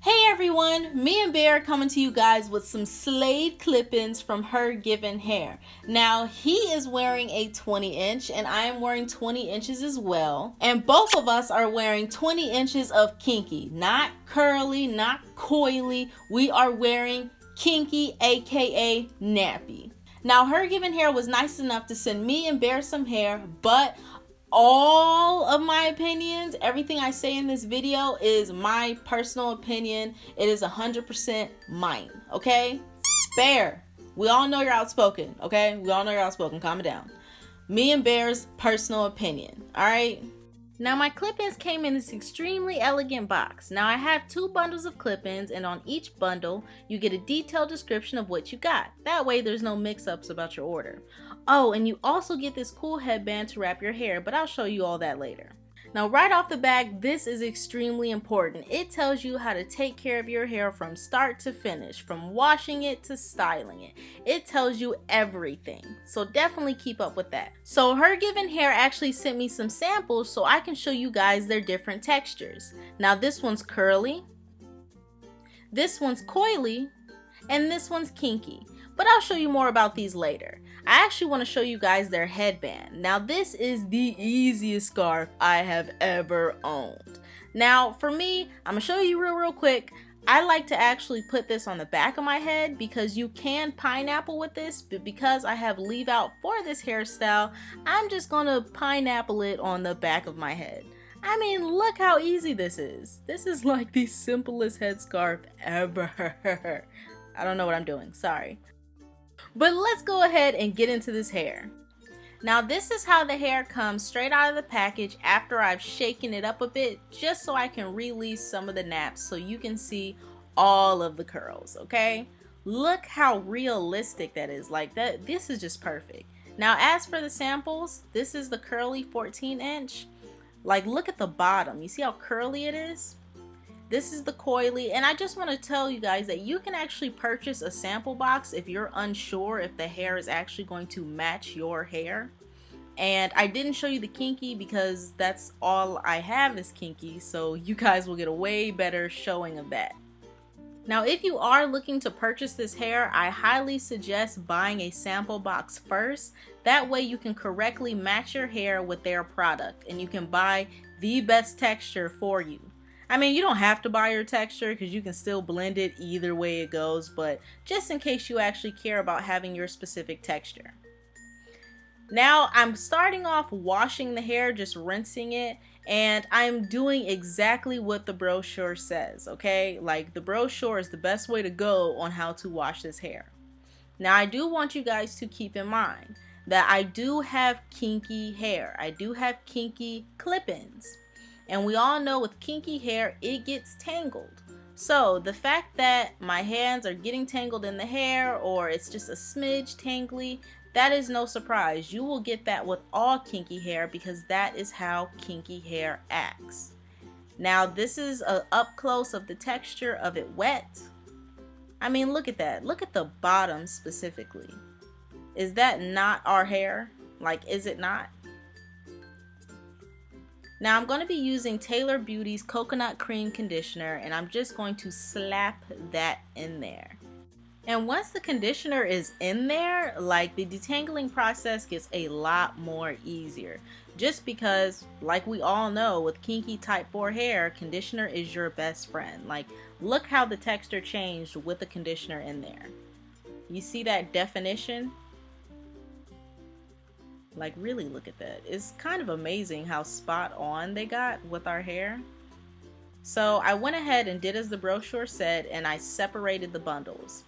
Hey everyone, me and Bear coming to you guys with some Slade clip-ins from HerGivenHair. Now he is wearing a 20-inch and I am wearing 20 inches as well. And both of us are wearing 20 inches of Kinky. Not curly, not coily. We are wearing Kinky, aka nappy. Now HerGivenHair was nice enough to send me and Bear some hair, but all of my opinions, everything I say in this video is my personal opinion. It is 100% mine, okay? Bear, we all know you're outspoken, okay? We all know you're outspoken, calm it down. Me and Bear's personal opinion, all right? Now my clip-ins came in this extremely elegant box. Now I have 2 bundles of clip-ins, and on each bundle you get a detailed description of what you got. That way there's no mix-ups about your order. Oh, and you also get this cool headband to wrap your hair, but I'll show you all that later. Now right off the bat, this is extremely important. It tells you how to take care of your hair from start to finish, from washing it to styling it. It tells you everything, so definitely keep up with that. So HerGivenHair actually sent me some samples so I can show you guys their different textures. Now this one's curly, this one's coily, and this one's kinky. But I'll show you more about these later. I actually want to show you guys their headband. Now this is the easiest scarf I have ever owned. Now for me, I'm gonna show you real quick. I like to actually put this on the back of my head because you can pineapple with this, but because I have leave out for this hairstyle, I'm just gonna pineapple it on the back of my head. I mean, look how easy this is. This is like the simplest headscarf ever. I don't know what I'm doing, sorry. But let's go ahead and get into this hair. Now this is how the hair comes straight out of the package after I've shaken it up a bit, just so I can release some of the naps so you can see all of the curls, okay? Look how realistic that is. Like that, this is just perfect. Now as for the samples, this is the curly 14-inch. Like look at the bottom, you see how curly it is? This is the coily, and I just want to tell you guys that you can actually purchase a sample box if you're unsure if the hair is actually going to match your hair. And I didn't show you the kinky because that's all I have is kinky, so you guys will get a way better showing of that. Now if you are looking to purchase this hair, I highly suggest buying a sample box first. That way you can correctly match your hair with their product and you can buy the best texture for you. I mean, you don't have to buy your texture because you can still blend it either way it goes, but just in case you actually care about having your specific texture. Now I'm starting off washing the hair, just rinsing it, and I'm doing exactly what the brochure says, okay? Like the brochure is the best way to go on how to wash this hair. Now I do want you guys to keep in mind that I do have kinky hair. I do have kinky clip-ins. And we all know with kinky hair, it gets tangled. So the fact that my hands are getting tangled in the hair or it's just a smidge tangly, that is no surprise. You will get that with all kinky hair because that is how kinky hair acts. Now this is a up close of the texture of it wet. I mean, look at that. Look at the bottom specifically. Is that not our hair? Like, is it not? Now I'm going to be using Taylor Beauty's Coconut Cream Conditioner, and I'm just going to slap that in there. And once the conditioner is in there, like the detangling process gets a lot more easier. Just because, like we all know, with kinky type 4 hair, conditioner is your best friend. Like, look how the texture changed with the conditioner in there. You see that definition? Like really look at that. It's kind of amazing how spot on they got with our hair. So I went ahead and did as the brochure said, and I separated the bundles.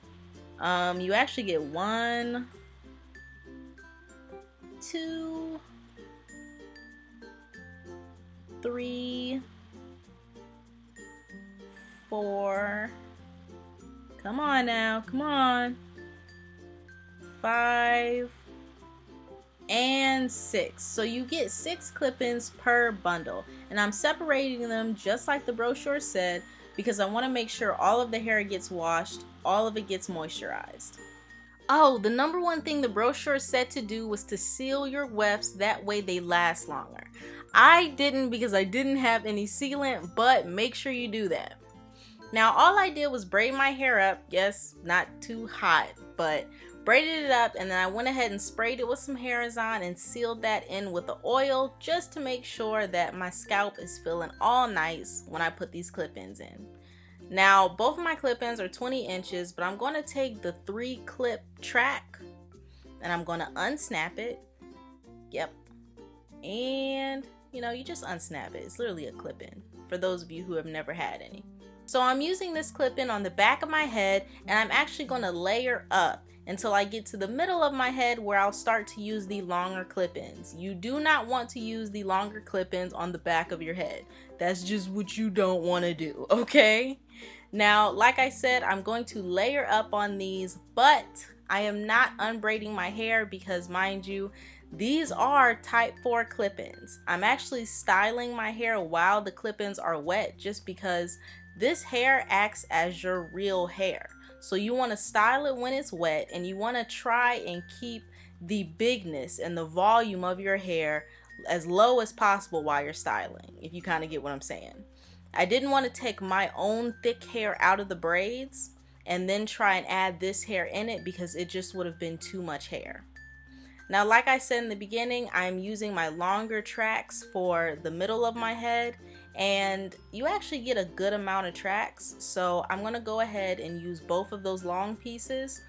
You actually get 1, 2, 3, 4. Come on now, come on. 5. And 6. So you get 6 clip-ins per bundle, and I'm separating them just like the brochure said because I want to make sure all of the hair gets washed, all of it gets moisturized. Oh, the number one thing the brochure said to do was to seal your wefts, that way they last longer. I didn't because I didn't have any sealant, but make sure you do that. Now all I did was braid my hair up. Yes, not too hot, but braided it up, and then I went ahead and sprayed it with some HerGivenHair and sealed that in with the oil just to make sure that my scalp is feeling all nice when I put these clip-ins in. Now both of my clip-ins are 20 inches, but I'm going to take the 3-clip track and I'm going to unsnap it. Yep. And you just unsnap it. It's literally a clip-in for those of you who have never had any. So I'm using this clip-in on the back of my head, and I'm actually going to layer up until I get to the middle of my head where I'll start to use the longer clip-ins. You do not want to use the longer clip-ins on the back of your head. That's just what you don't want to do, okay? Now, like I said, I'm going to layer up on these, but I am not unbraiding my hair because, mind you, these are type 4 clip-ins. I'm actually styling my hair while the clip-ins are wet just because this hair acts as your real hair. So you want to style it when it's wet, and you want to try and keep the bigness and the volume of your hair as low as possible while you're styling, if you kind of get what I'm saying. I didn't want to take my own thick hair out of the braids and then try and add this hair in it because it just would have been too much hair. Now, like I said in the beginning, I'm using my longer tracks for the middle of my head, and you actually get a good amount of tracks. So I'm going to go ahead and use both of those long pieces,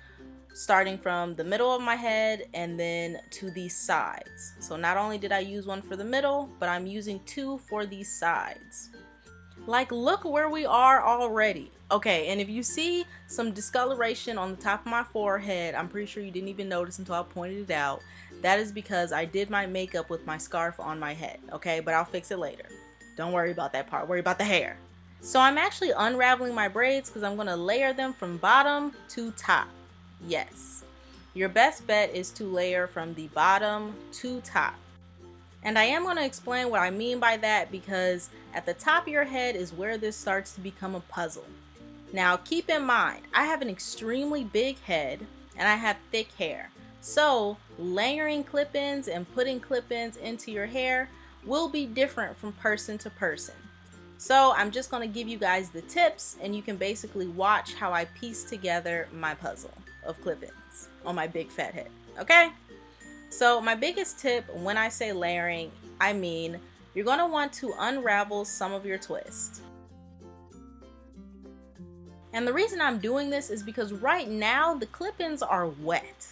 starting from the middle of my head and then to the sides. So not only did I use one for the middle, but I'm using 2 for these sides. Like, look where we are already. Okay, and if you see some discoloration on the top of my forehead, I'm pretty sure you didn't even notice until I pointed it out. That is because I did my makeup with my scarf on my head, okay? But I'll fix it later. Don't worry about that part. Worry about the hair. So I'm actually unraveling my braids because I'm going to layer them from bottom to top. Yes. Your best bet is to layer from the bottom to top. And I am going to explain what I mean by that because at the top of your head is where this starts to become a puzzle. Now keep in mind, I have an extremely big head and I have thick hair. So layering clip-ins and putting clip-ins into your hair will be different from person to person. So I'm just going to give you guys the tips, and you can basically watch how I piece together my puzzle of clip-ins on my big fat head, okay? So my biggest tip when I say layering, I mean you're going to want to unravel some of your twist. And the reason I'm doing this is because right now the clip-ins are wet.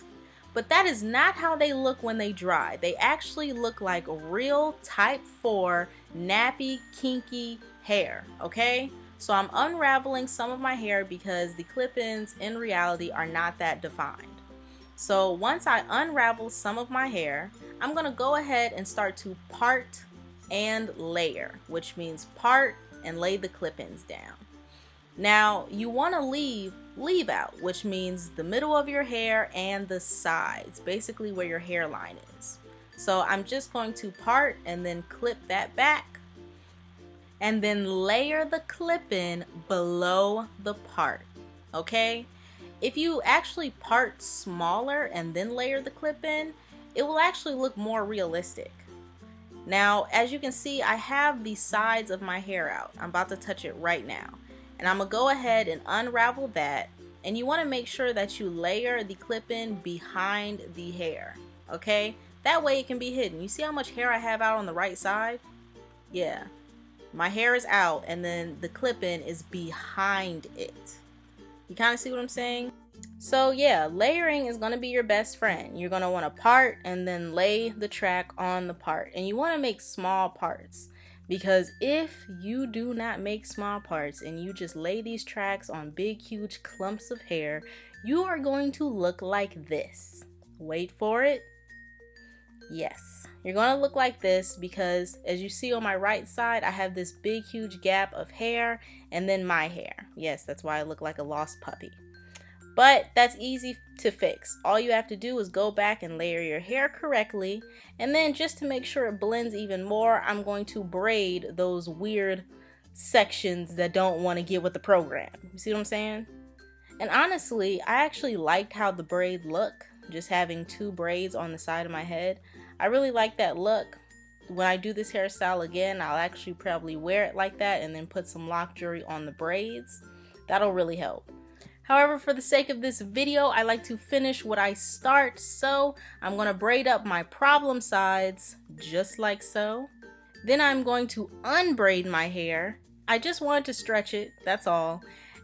But that is not how they look when they dry. They actually look like real type 4 nappy, kinky hair, okay? So I'm unraveling some of my hair because the clip-ins in reality are not that defined. So once I unravel some of my hair, I'm gonna go ahead and start to part and layer, which means part and lay the clip-ins down. Now you want to leave out, which means the middle of your hair and the sides, basically where your hairline is. So I'm just going to part and then clip that back and then layer the clip-in below the part, okay? If you actually part smaller and then layer the clip-in, it will actually look more realistic. Now, as you can see, I have the sides of my hair out. I'm about to touch it right now. And I'm going to go ahead and unravel that. And you want to make sure that you layer the clip-in behind the hair, okay? That way it can be hidden. You see how much hair I have out on the right side? Yeah. My hair is out and then the clip-in is behind it. You kind of see what I'm saying? So yeah, layering is going to be your best friend. You're going to want to part and then lay the track on the part. And you want to make small parts. Because if you do not make small parts and you just lay these tracks on big huge clumps of hair, you are going to look like this. Wait for it. Yes, you're going to look like this because as you see on my right side, I have this big huge gap of hair and then my hair. Yes, that's why I look like a lost puppy. But that's easy to fix. All you have to do is go back and layer your hair correctly. And then just to make sure it blends even more, I'm going to braid those weird sections that don't want to get with the program. You see what I'm saying? And honestly, I actually liked how the braid look, just having 2 braids on the side of my head. I really like that look. When I do this hairstyle again, I'll actually probably wear it like that and then put some lock jewelry on the braids. That'll really help. However, for the sake of this video, I like to finish what I start, so I'm going to braid up my problem sides just like so. Then I'm going to unbraid my hair. I just wanted to stretch it, that's all,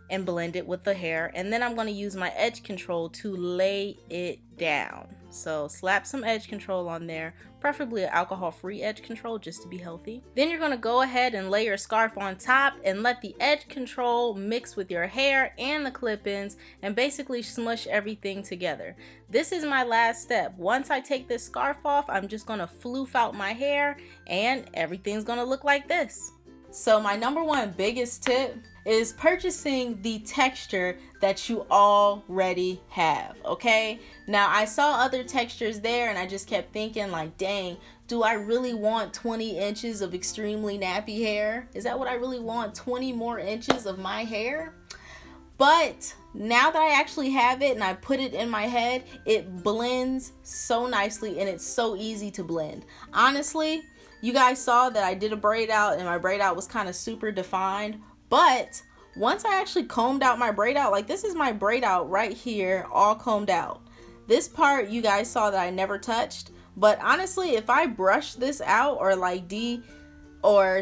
and blend it with the hair. And then I'm going to use my edge control to lay it down. So slap some edge control on there, preferably an alcohol-free edge control just to be healthy. Then you're going to go ahead and lay your scarf on top and let the edge control mix with your hair and the clip-ins and basically smush everything together. This is my last step. Once I take this scarf off, I'm just going to floof out my hair and everything's going to look like this. So my number one biggest tip is purchasing the texture that you already have, okay? Now, I saw other textures there and I just kept thinking like, dang, do I really want 20 inches of extremely nappy hair? Is that what I really want, 20 more inches of my hair? But now that I actually have it and I put it in my head, it blends so nicely and it's so easy to blend. Honestly, you guys saw that I did a braid out and my braid out was kind of super defined, but once I actually combed out my braid out, like this is my braid out right here, all combed out. This part you guys saw that I never touched, but honestly, if I brushed this out or like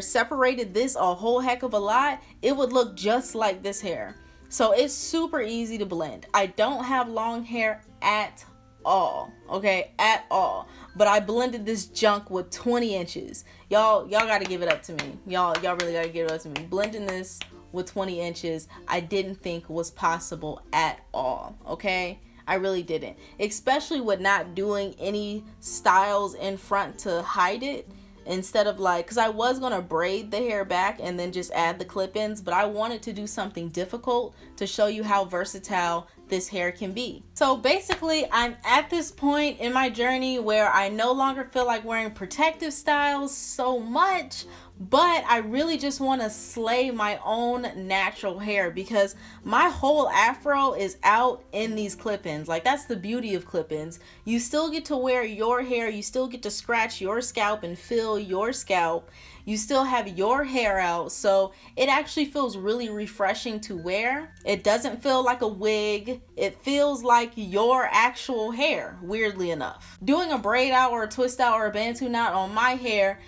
separated this a whole heck of a lot, it would look just like this hair. So it's super easy to blend. I don't have long hair at all, okay, at all, but I blended this junk with 20 inches. Y'all gotta give it up to me. Y'all really gotta give it up to me. Blending this with 20 inches, I didn't think was possible at all, okay? I really didn't, especially with not doing any styles in front to hide it. Instead of like, because I was going to braid the hair back and then just add the clip-ins, but I wanted to do something difficult to show you how versatile this hair can be. So basically, I'm at this point in my journey where I no longer feel like wearing protective styles so much, but I really just want to slay my own natural hair because my whole afro is out in these clip-ins. Like, that's the beauty of clip-ins. You still get to wear your hair, you still get to scratch your scalp and feel your scalp. You still have your hair out, so it actually feels really refreshing to wear. It doesn't feel like a wig. It feels like your actual hair, weirdly enough. Doing a braid out or a twist out or a bantu knot on my hair,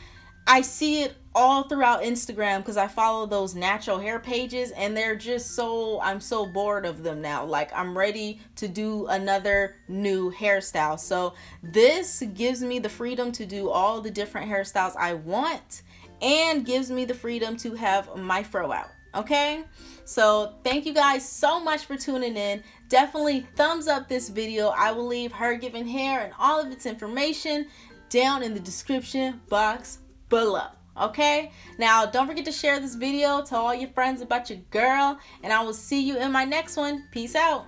I see it all throughout Instagram because I follow those natural hair pages and they're just I'm so bored of them now. Like, I'm ready to do another new hairstyle. So this gives me the freedom to do all the different hairstyles I want and gives me the freedom to have my fro out. Okay, so thank you guys so much for tuning in. Definitely thumbs up this video. I will leave HerGivenHair and all of its information down in the description box below. Okay, now don't forget to share this video, tell all your friends about your girl, and I will see you in my next one. Peace out.